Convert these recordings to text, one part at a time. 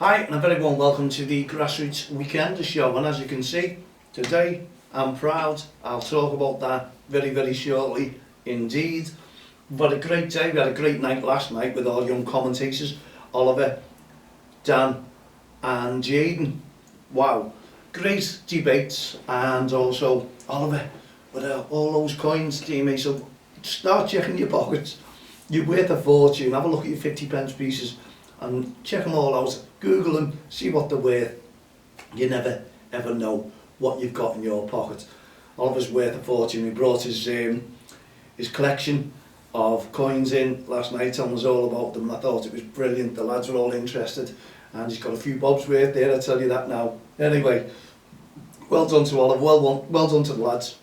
Hi and a very warm welcome to the Grassroots Weekend show, and as you can see today I'm proud. I'll talk about that very shortly indeed. We've had a great day, we had a great night last night with our young commentators, Oliver, Dan and Jaden. Wow, great debates, and also Oliver with all those coins, teammate, so start checking your pockets. You're worth a fortune. Have a look at your 50p pieces and check them all out. Google them, see what they're worth. You never ever know what you've got in your pocket. Oliver's worth a fortune. He brought his collection of coins in last night and was all about them. I thought it was brilliant. The lads were all interested, and he's got a few bobs worth there, I'll tell you that now. Anyway, well done to Oliver, well done to the lads.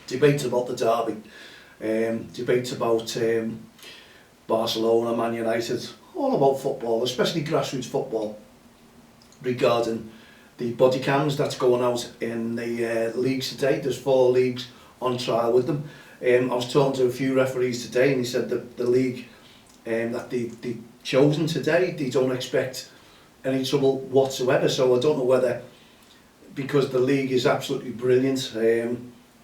Debates about the derby, debates about Barcelona, Man United, all about football, especially grassroots football, regarding the body cams that's going out in the leagues today. There's 4 leagues on trial with them. I was talking to a few referees today, and he said that the league that they've chosen today, they don't expect any trouble whatsoever. So I don't know whether, because the league is absolutely brilliant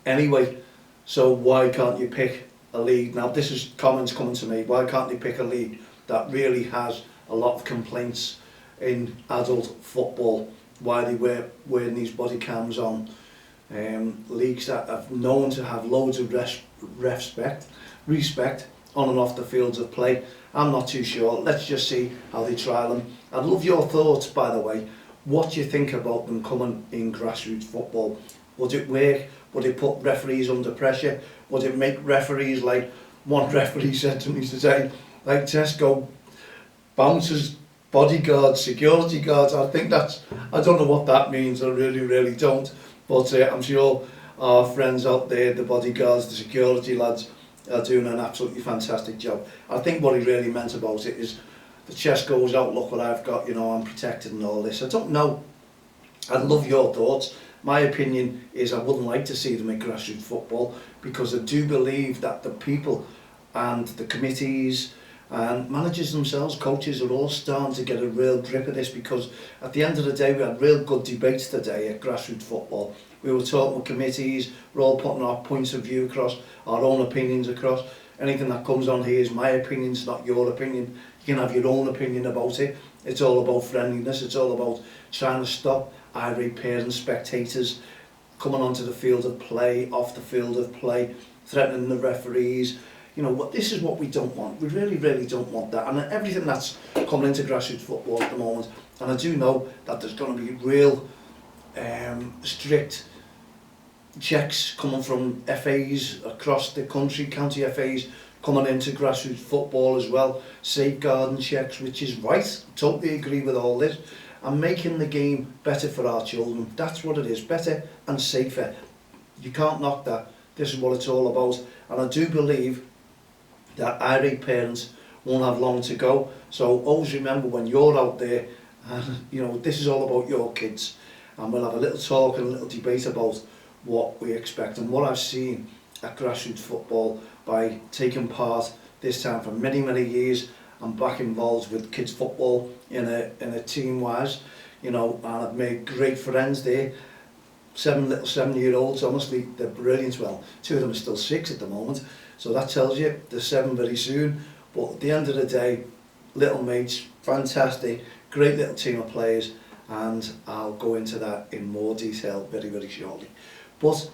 anyway, so why can't you pick a league? Now this is comments coming to me, why can't they pick a league that really has a lot of complaints in adult football? Why they wearing these body cams on? Leagues that are known to have loads of respect on and off the fields of play. I'm not too sure. Let's just see how they trial them. I'd love your thoughts, by the way. What do you think about them coming in grassroots football? Would it work? Would it put referees under pressure? Would it make referees, like one referee said to me today, like Tesco, bouncers, bodyguards, security guards? I think that's, I don't know what that means, I really don't. But I'm sure our friends out there, the bodyguards, the security lads, are doing an absolutely fantastic job. I think what he really meant about it is the chest goes out, look what I've got, you know, I'm protected and all this. I don't know. I'd love your thoughts. My opinion is I wouldn't like to see them in grassroots football, because I do believe that the people and the committees and managers themselves, coaches, are all starting to get a real grip of this, because at the end of the day we had real good debates today at grassroots football. We were talking with committees, we're all putting our points of view across, our own opinions across. Anything that comes on here is my opinion, it's not your opinion. You can have your own opinion about it. It's all about friendliness, it's all about trying to stop irate parents, spectators coming onto the field of play, off the field of play, threatening the referees. You know, this is what we don't want. We really don't want that. And everything that's coming into grassroots football at the moment, and I do know that there's going to be real strict checks coming from FAs across the country, county FAs coming into grassroots football as well, safeguarding checks, which is right, totally agree with all this, and making the game better for our children. That's what it is, better and safer. You can't knock that. This is what it's all about, and I do believe that irate parents won't have long to go. So always remember, when you're out there, and you know, this is all about your kids, and we'll have a little talk and a little debate about what we expect and what I've seen at grassroots football by taking part this time for many years. I'm back involved with kids football in a team wise, you know, and I've made great friends there. 7 little 7-year-olds, honestly, they're brilliant. Well, 2 of them are still 6 at the moment, so that tells you they're 7 very soon. But at the end of the day, little mates, fantastic, great little team of players, and I'll go into that in more detail very shortly. But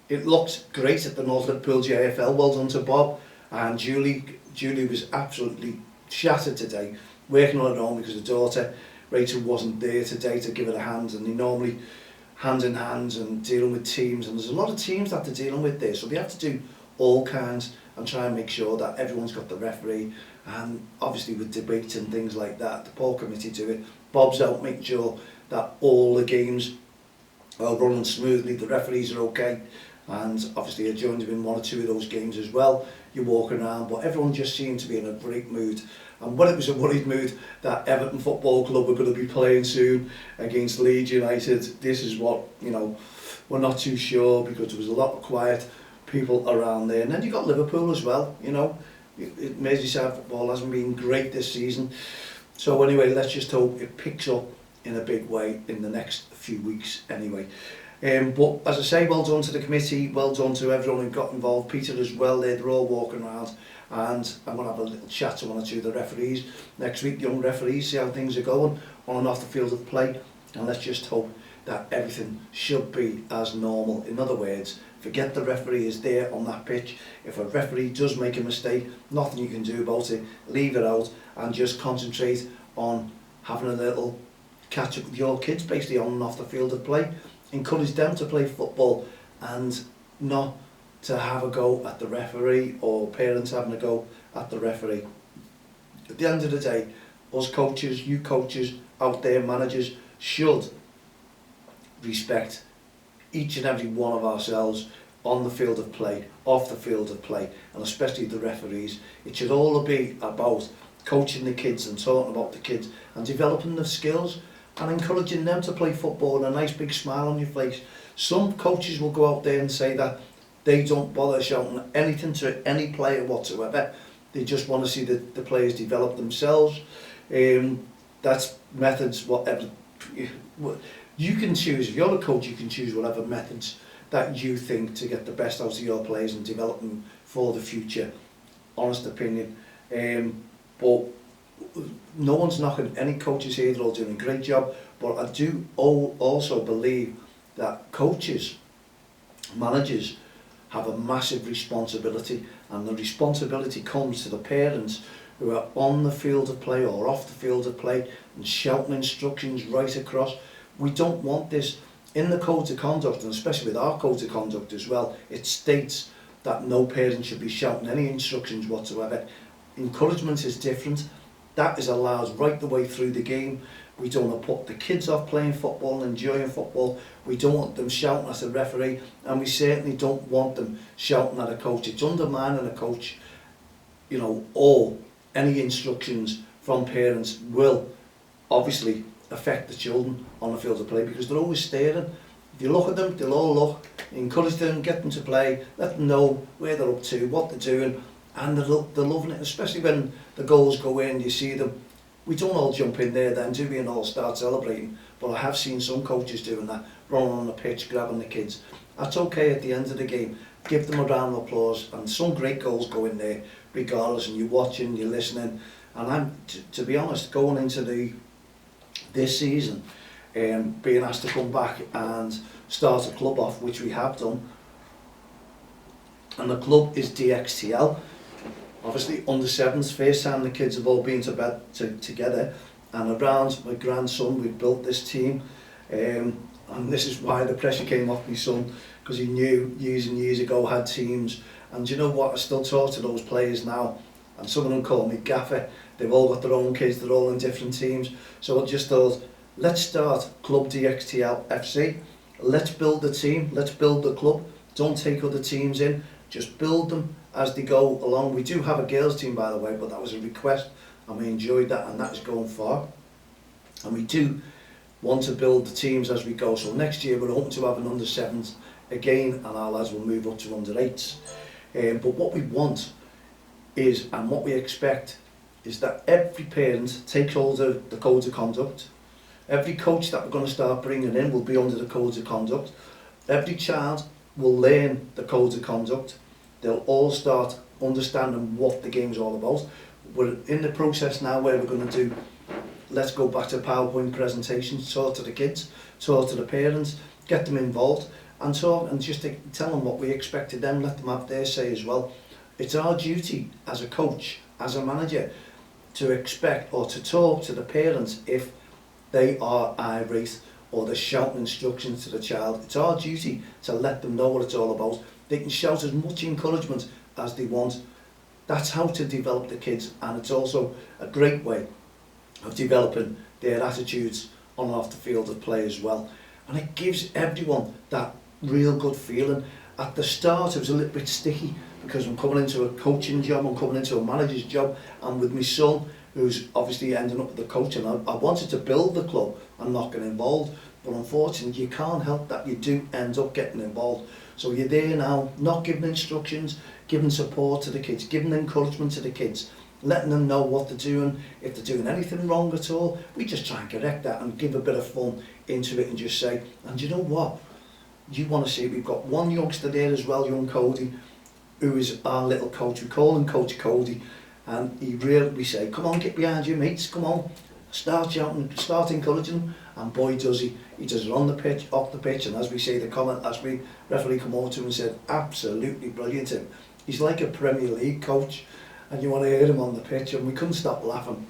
it looked great at the North Liverpool JFL. Well done to Bob and Julie. Julie was absolutely shattered today, working on her own because her daughter Rachel wasn't there today to give her a hand, and they normally hand in hands and dealing with teams, and there's a lot of teams that they're dealing with there, so they have to do all kinds and try and make sure that everyone's got the referee, and obviously with debates and things like that, the poll committee do it. Bob's out making sure that all the games are running smoothly, the referees are okay, and obviously I joined him in 1 or 2 of those games as well. You're walking around, but everyone just seemed to be in a great mood. And when it was a worried mood that Everton Football Club were going to be playing soon against Leeds United, this is what, you know, we're not too sure, because there was a lot of quiet people around there. And then you got Liverpool as well, you know. Merseyside football hasn't been great this season. So anyway, let's just hope it picks up in a big way in the next few weeks anyway. But as I say, well done to the committee, well done to everyone who got involved. Peter as well, they're all walking around, and I'm going to have a little chat to one or two of the referees next week, young referees, see how things are going on and off the field of play, and let's just hope that everything should be as normal. In other words, forget the referee is there on that pitch. If a referee does make a mistake, nothing you can do about it, leave it out and just concentrate on having a little catch up with your kids basically on and off the field of play. Encourage them to play football and not to have a go at the referee or parents having a go at the referee. At the end of the day, us coaches, you coaches out there, managers, should respect each and every one of ourselves on the field of play, off the field of play, and especially the referees. It should all be about coaching the kids and talking about the kids and developing the skills and encouraging them to play football and a nice big smile on your face. Some coaches will go out there and say that they don't bother shouting anything to any player whatsoever. They just want to see the players develop themselves. That's methods, whatever. You can choose, if you're a coach, you can choose whatever methods that you think to get the best out of your players and develop them for the future. Honest opinion. But no one's knocking any coaches here, they're all doing a great job, but I do also believe that coaches, managers have a massive responsibility, and the responsibility comes to the parents who are on the field of play or off the field of play and shouting instructions right across. We don't want this. In the code of conduct, and especially with our code of conduct as well, it states that no parent should be shouting any instructions whatsoever. Encouragement is different. That is allowed right the way through the game. We don't want to put the kids off playing football and enjoying football. We don't want them shouting at the referee, and we certainly don't want them shouting at a coach. It's undermining a coach, you know, or any instructions from parents will obviously affect the children on the field of play, because they're always staring. If you look at them, they'll all look. Encourage them, get them to play, let them know where they're up to, what they're doing, and they're loving it, especially when the goals go in, you see them. We don't all jump in there then, do we, and all start celebrating, but I have seen some coaches doing that, running on the pitch, grabbing the kids. That's okay at the end of the game. Give them a round of applause, and some great goals go in there, regardless, and you're watching, you're listening, and I'm, to be honest, going into this season, being asked to come back and start a club off, which we have done, and the club is DXTL. Obviously under sevens, first time the kids have all been to bed together, and around my grandson we've built this team, and this is why the pressure came off my son, because he knew years and years ago had teams. And you know what, I still talk to those players now, and some of them call me gaffer. They've all got their own kids, they're all in different teams. So I just thought, let's start Club DXTL FC. Let's build the team, let's build the club. Don't take other teams in, just build them as they go along. We do have a girls team, by the way, but that was a request and we enjoyed that, and that is going far. And we do want to build the teams as we go. So next year we're hoping to have an under sevens again, and our lads will move up to under eights. But what we want is, and what we expect, is that every parent takes all the codes of conduct. Every coach that we're going to start bringing in will be under the codes of conduct. Every child will learn the codes of conduct. They'll all start understanding what the game's all about. We're in the process now where we're going to do, let's go back to PowerPoint presentations, talk to the kids, talk to the parents, get them involved, and talk and just tell them what we expect of them, let them have their say as well. It's our duty as a coach, as a manager, to expect or to talk to the parents if they are irate or they're shouting instructions to the child. It's our duty to let them know what it's all about. They can shout as much encouragement as they want. That's how to develop the kids, and it's also a great way of developing their attitudes on and off the field of play as well. And it gives everyone that real good feeling. At the start it was a little bit sticky, because I'm coming into a coaching job, I'm coming into a manager's job, and with my son, who's obviously ending up with the coach, and I wanted to build the club and not get involved, but unfortunately you can't help that, you do end up getting involved. So you're there now, not giving instructions, giving support to the kids, giving encouragement to the kids, letting them know what they're doing. If they're doing anything wrong at all, we just try and correct that and give a bit of fun into it and just say, and you know what, you want to see, we've got one youngster there as well, young Cody, who is our little coach. We call him Coach Cody, and we say, come on, get behind your mates, come on, start shouting, start encouraging him, and boy does he. He does it on the pitch, off the pitch, and as we say, the comment last week, referee come over to him and said, absolutely brilliant him. He's like a Premier League coach, and you want to hear him on the pitch, and we couldn't stop laughing.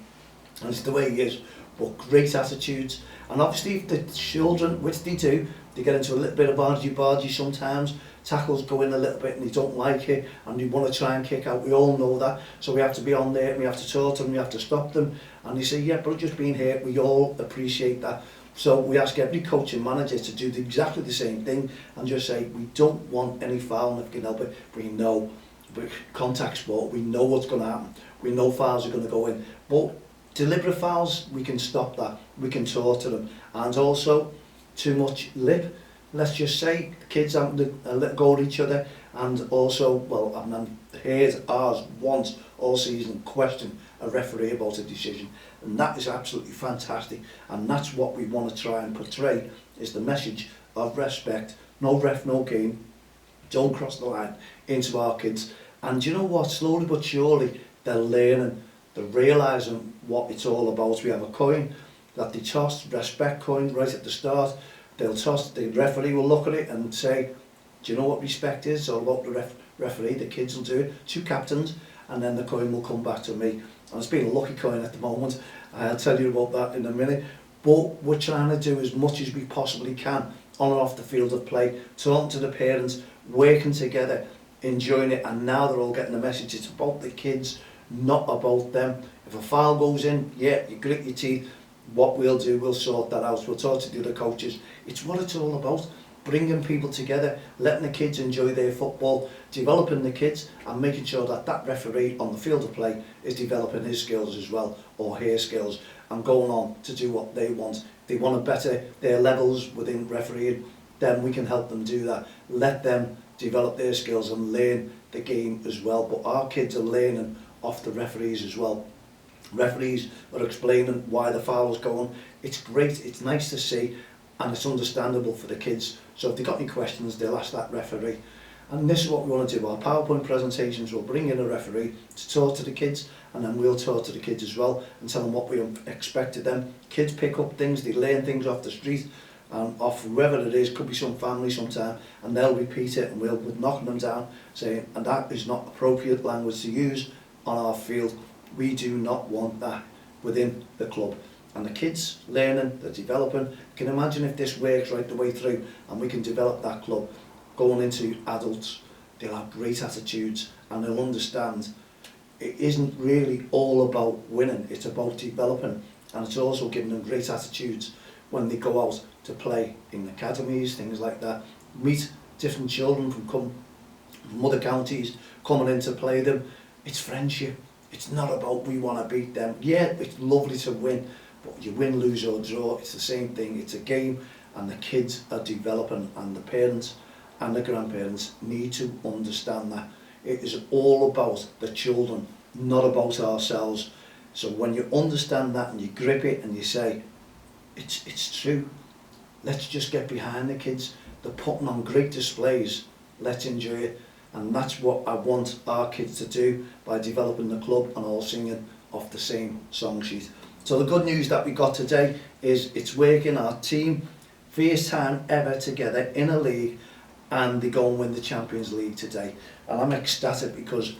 And it's the way he is, but great attitudes. And obviously if the children, which they do, they get into a little bit of argy-bargy sometimes, tackles go in a little bit and they don't like it, and they want to try and kick out. We all know that, so we have to be on there, and we have to talk to them, we have to stop them, and they say, yeah, but just being here, we all appreciate that. So we ask every coach and manager to do exactly the same thing and just say, we don't want any fouling if we can help it. We know, with contact sport, we know what's going to happen. We know fouls are going to go in. But deliberate fouls, we can stop that. We can talk to them. And also, too much lip. Let's just say, kids having a let go at each other. And also, well, I've heard ours once all season question a referee about a decision. And that is absolutely fantastic. And that's what we want to try and portray, is the message of respect. No ref, no game. Don't cross the line into our kids. And you know what? Slowly but surely, they're learning. They're realising what it's all about. We have a coin that they toss, respect coin, right at the start. They'll toss, the referee will look at it and say, do you know what respect is? It's all about the referee. The kids will do it. 2 captains, and then the coin will come back to me. And it's been a lucky coin at the moment. I'll tell you about that in a minute. But we're trying to do as much as we possibly can on and off the field of play, talking to the parents, working together, enjoying it, and now they're all getting the message. It's about the kids, not about them. If a foul goes in, yeah, you grit your teeth. What we'll do, we'll sort that out. We'll talk to the other coaches. It's what it's all about. Bringing people together, letting the kids enjoy their football, developing the kids, and making sure that that referee on the field of play is developing his skills as well, or her skills, and going on to do what they want. If they want to better their levels within refereeing, then we can help them do that. Let them develop their skills and learn the game as well. But our kids are learning off the referees as well. Referees are explaining why the foul is going. It's great, it's nice to see, and it's understandable for the kids. So if they've got any questions, they'll ask that referee. And this is what we want to do. Our PowerPoint presentations, we'll bring in a referee to talk to the kids, and then we'll talk to the kids as well and tell them what we expect of them. Kids pick up things, they learn things off the street, and off whoever it is, could be some family sometime, and they'll repeat it, and we'll be knocking them down, saying, and that is not appropriate language to use on our field. We do not want that within the club. And the kids learning, they're developing. You can imagine if this works right the way through and we can develop that club going into adults, they'll have great attitudes and they'll understand it isn't really all about winning, it's about developing, and it's also giving them great attitudes when they go out to play in academies, things like that, meet different children from other counties coming in to play them. It's friendship. It's not about we want to beat them. Yeah, it's lovely to win, but you win, lose or draw, it's the same thing. It's a game, and the kids are developing, and the parents and the grandparents need to understand that. It is all about the children, not about ourselves. So when you understand that and you grip it and you say, it's true, let's just get behind the kids. They're putting on great displays, let's enjoy it. And that's what I want our kids to do by developing the club and all singing off the same song sheet. So the good news that we got today is it's working. Our team, first time ever together in a league, and they go and win the Champions League today. And I'm ecstatic because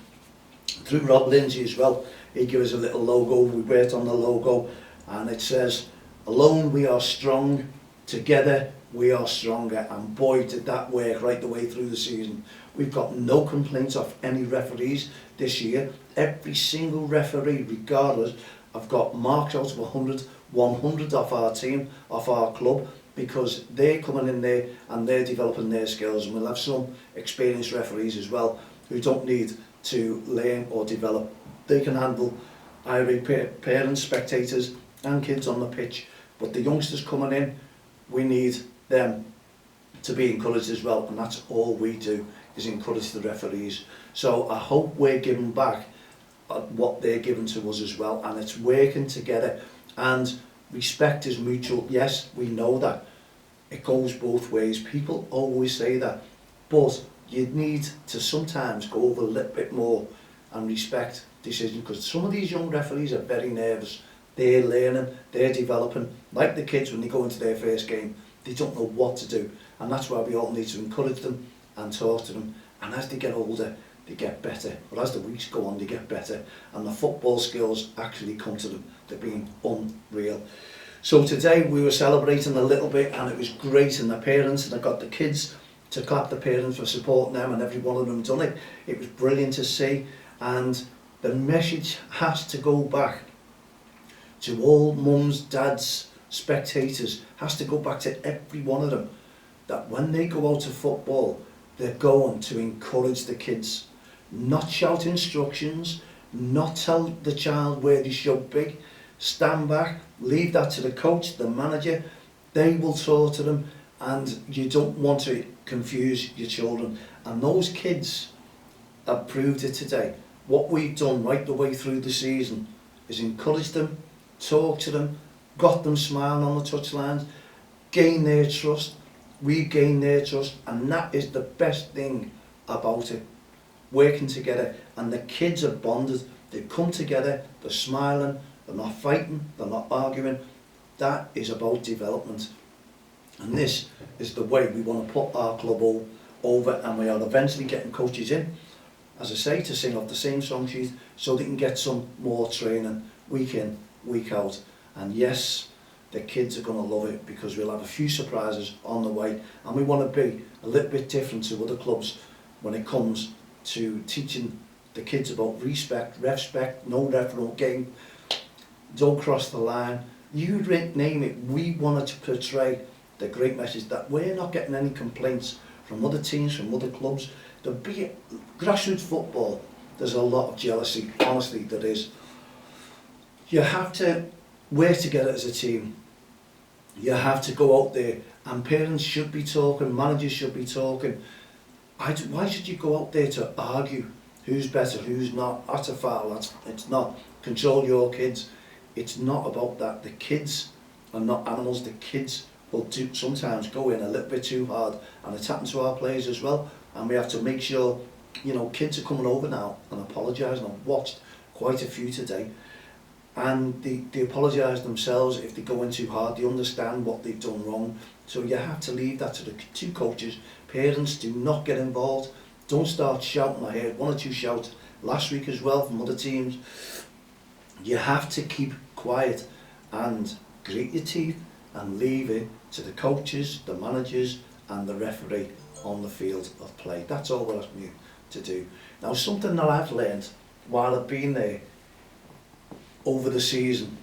through Rob Lindsay as well, he gave us a little logo. We worked on the logo, and it says, alone we are strong, together we are stronger. And boy, did that work right the way through the season. We've got no complaints of any referees this year. Every single referee, regardless, I've got marks out of 100, 100 off our team, off our club, because they're coming in there and they're developing their skills. And we'll have some experienced referees as well who don't need to learn or develop. They can handle irate parents, spectators and kids on the pitch. But the youngsters coming in, we need them to be encouraged as well, and that's all we do, is encourage the referees. So I hope we're giving back what they're giving to us as well, and it's working together. And respect is mutual. Yes, we know that. It goes both ways. People always say that, but you need to sometimes go over a little bit more and respect decisions, because some of these young referees are very nervous. They're learning, they're developing. Like the kids when they go into their first game, they don't know what to do, and that's why we all need to encourage them and talk to them. And as they get older, they get better. But as the weeks go on, they get better, and the football skills actually come to them. They're being unreal. So today we were celebrating a little bit, and it was great, and the parents, and I got the kids to clap the parents for supporting them, and every one of them done it. It was brilliant to see, and the message has to go back to all mums, dads, spectators, has to go back to every one of them, that when they go out to football, they're going to encourage the kids, not shout instructions, not tell the child where they should be. Stand back, leave that to the coach, the manager. They will talk to them, and you don't want to confuse your children. And those kids have proved it today. What we've done right the way through the season is encourage them, talk to them, got them smiling on the touchlines, gain their trust. We've gained their trust, and that is the best thing about it. Working together, and the kids are bonded. They've come together, they're smiling, they're not fighting, they're not arguing. That is about development. And this is the way we want to put our club over, and we are eventually getting coaches in, as I say, to sing off the same song sheet, so they can get some more training week in, week out. And yes, the kids are going to love it, because we'll have a few surprises on the way, and we want to be a little bit different to other clubs when it comes to teaching the kids about respect, no referral game, don't cross the line. You name it, we wanted to portray the great message that we're not getting any complaints from other teams, from other clubs. There'll be grassroots football, there's a lot of jealousy, honestly there is. You have to work together as a team. You have to go out there, and parents should be talking, managers should be talking. Why should you go out there to argue who's better, who's not? That's a foul. It's not. Control your kids. It's not about that. The kids are not animals. The kids will sometimes go in a little bit too hard, and it's happened to our players as well. And we have to make sure, kids are coming over now and apologising. I've watched quite a few today, and they apologise themselves if they go in too hard. They understand what they've done wrong. So you have to leave that to the two coaches. Parents, do not get involved. Don't start shouting. I heard one or two shouts last week as well from other teams. You have to keep quiet and grit your teeth and leave it to the coaches, the managers and the referee on the field of play. That's all we're asking you to do. Now, something that I've learned while I've been there over the season,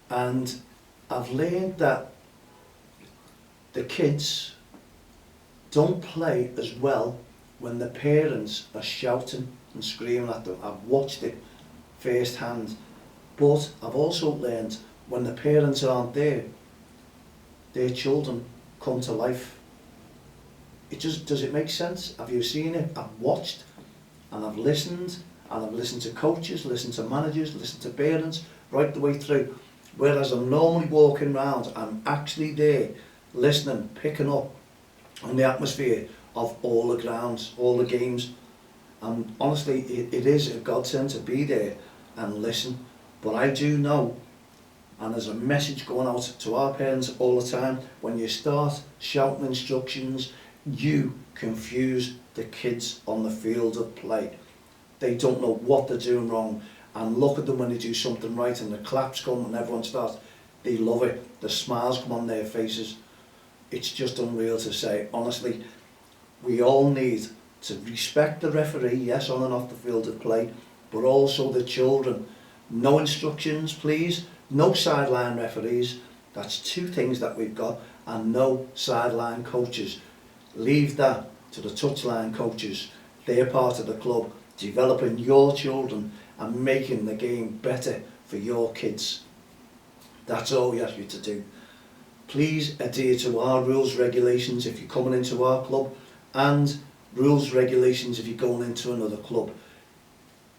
and I've learned that the kids don't play as well when the parents are shouting and screaming at them. I've watched it firsthand, but I've also learned when the parents aren't there, their children come to life. Does it make sense? Have you seen it? I've watched and I've listened, and I've listened to coaches, listened to managers, listened to parents right the way through. Whereas I'm normally walking around, I'm actually there listening, picking up on the atmosphere of all the grounds, all the games. And honestly, it is a godsend to be there and listen. But I do know, and there's a message going out to our parents all the time, when you start shouting instructions, you confuse the kids on the field of play. They don't know what they're doing wrong. And look at them when they do something right, and the claps come and everyone starts. They love it. The smiles come on their faces. It's just unreal to say. Honestly, we all need to respect the referee, yes, on and off the field of play, but also the children. No instructions, please. No sideline referees. That's two things that we've got. And no sideline coaches. Leave that to the touchline coaches. They're part of the club, developing your children and making the game better for your kids. That's all we ask you to do. Please adhere to our rules, regulations if you're coming into our club, and rules, regulations if you're going into another club.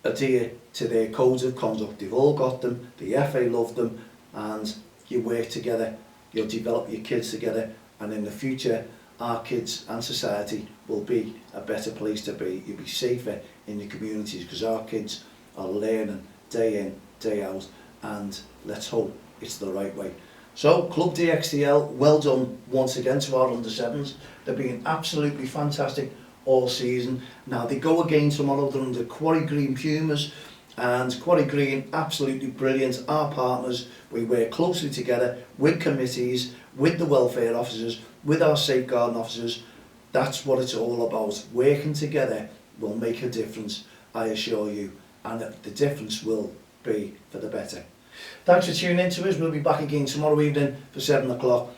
adhere to their codes of conduct. They've all got them, the FA love them, and you work together, you'll develop your kids together, and in the future our kids and society will be a better place to be. You'll be safer in your communities because our kids are learning day in, day out, and let's hope it's the right way. So, Club DXTL, well done once again to our under-7s. They've been absolutely fantastic all season. Now they go again tomorrow, they're under Quarry Green Pumas, and Quarry Green, absolutely brilliant. Our partners, we work closely together with committees, with the welfare officers, with our safeguarding officers. That's what it's all about. Working together will make a difference, I assure you, and the difference will be for the better. Thanks for tuning in to us. We'll be back again tomorrow evening for 7 o'clock.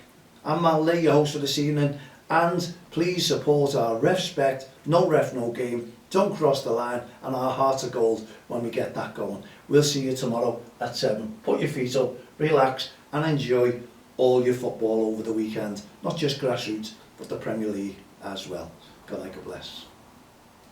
I'm Mal Lee, your host for this evening, and please support our respect, no ref, no game, don't cross the line, and our hearts of gold when we get that going. We'll see you tomorrow at 7. Put your feet up, relax, and enjoy all your football over the weekend. Not just grassroots, but the Premier League as well. God bless.